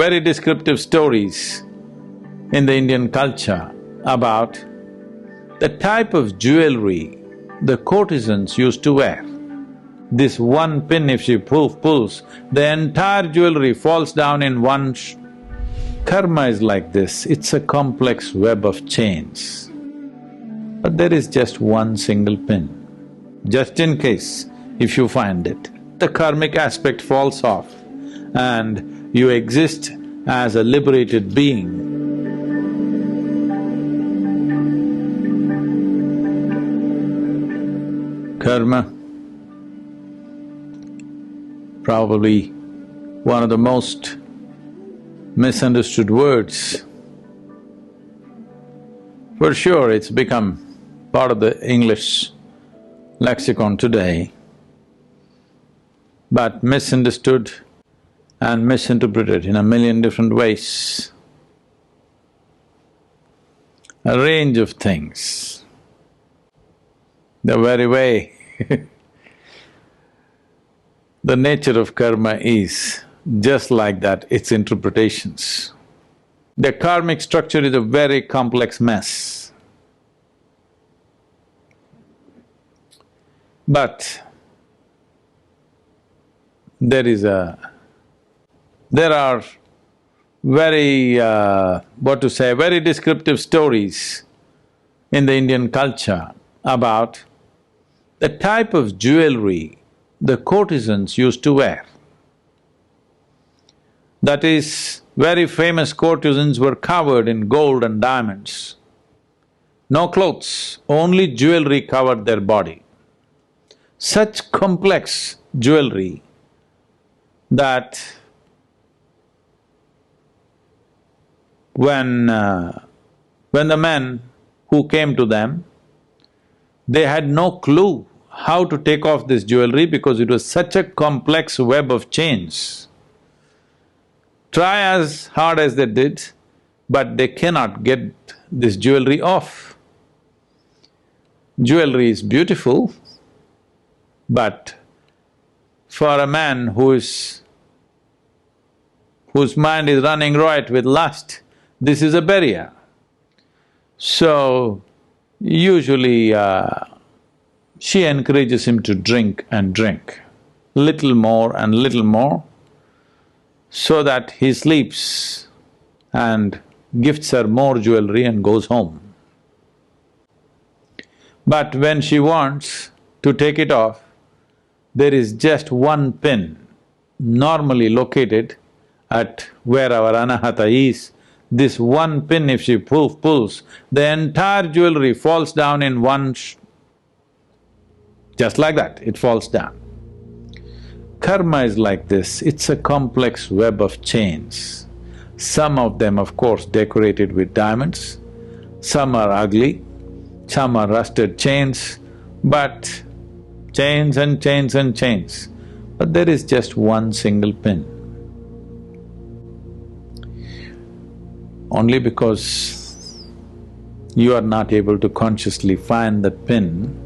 very descriptive stories in the Indian culture about the type of jewelry the courtesans used to wear. This one pin, if she pulls, the entire jewelry falls down in one Karma is like this, it's a complex web of chains. But there is just one single pin. Just in case, if you find it, the karmic aspect falls off and you exist as a liberated being. Karma, probably one of the most misunderstood words. For sure, it's become part of the English lexicon today, but misunderstood and misinterpreted in a million different ways. A range of things. The very way the nature of karma is just like that, its interpretations. The karmic structure is a very complex mess. But there are very, very descriptive stories in the Indian culture about the type of jewelry the courtesans used to wear. That is, very famous courtesans were covered in gold and diamonds. No clothes, only jewelry covered their body. Such complex jewelry that when the men who came to them, they had no clue how to take off this jewelry because it was such a complex web of chains. Try as hard as they did, but they cannot get this jewelry off. Jewelry is beautiful, but for a man whose mind is running riot with lust, this is a barrier. So, usually she encourages him to drink and drink, little more and little more, so that he sleeps and gifts her more jewelry and goes home. But when she wants to take it off, there is just one pin normally located at where our anahata is. This one pin, if she pulls, the entire jewelry falls down in one just like that, it falls down. Karma is like this, it's a complex web of chains. Some of them, of course, decorated with diamonds, some are ugly, some are rusted chains, but chains and chains and chains. But there is just one single pin. Only because you are not able to consciously find that pin,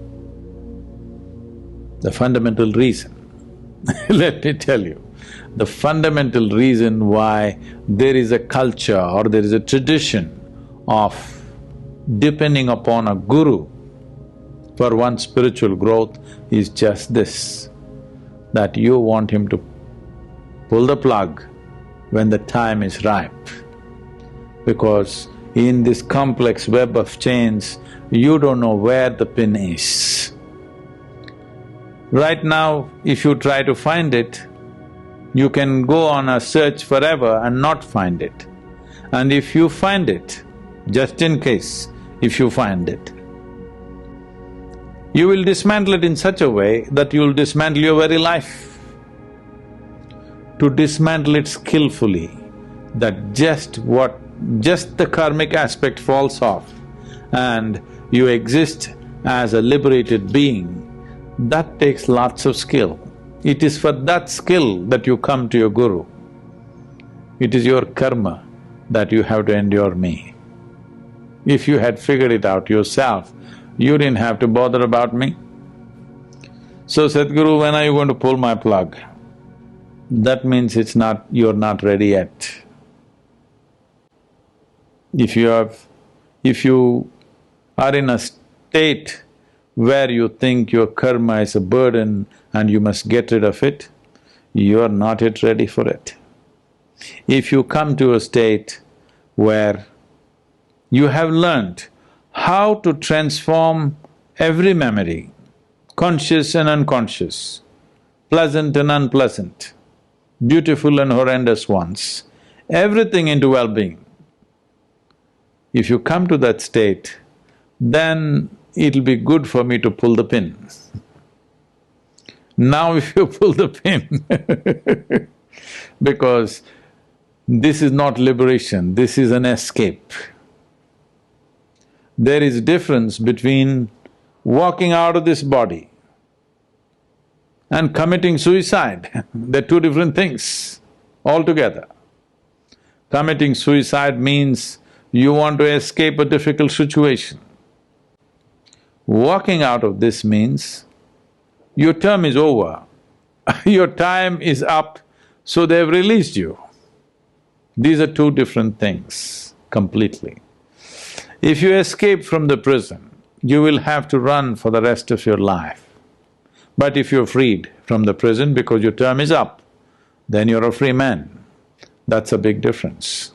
the fundamental reason let me tell you, the fundamental reason why there is a culture or there is a tradition of depending upon a guru for one's spiritual growth is just this, that you want him to pull the plug when the time is ripe. Because in this complex web of chains, you don't know where the pin is. Right now, if you try to find it, you can go on a search forever and not find it. And if you find it, just in case, if you find it, you will dismantle it in such a way that you'll dismantle your very life. To dismantle it skillfully, that just the karmic aspect falls off and you exist as a liberated being, that takes lots of skill. It is for that skill that you come to your guru. It is your karma that you have to endure me. If you had figured it out yourself, you didn't have to bother about me. So, Sadhguru, when are you going to pull my plug? That means you're not ready yet. If you are in a state where you think your karma is a burden and you must get rid of it, you are not yet ready for it. If you come to a state where you have learnt how to transform every memory, conscious and unconscious, pleasant and unpleasant, beautiful and horrendous ones, everything into well-being. If you come to that state, then it'll be good for me to pull the pin. Now if you pull the pin because this is not liberation, this is an escape. There is difference between walking out of this body and committing suicide. They're two different things altogether. Committing suicide means you want to escape a difficult situation. Walking out of this means your term is over, your time is up, so they've released you. These are two different things completely. If you escape from the prison, you will have to run for the rest of your life. But if you're freed from the prison because your term is up, then you're a free man. That's a big difference.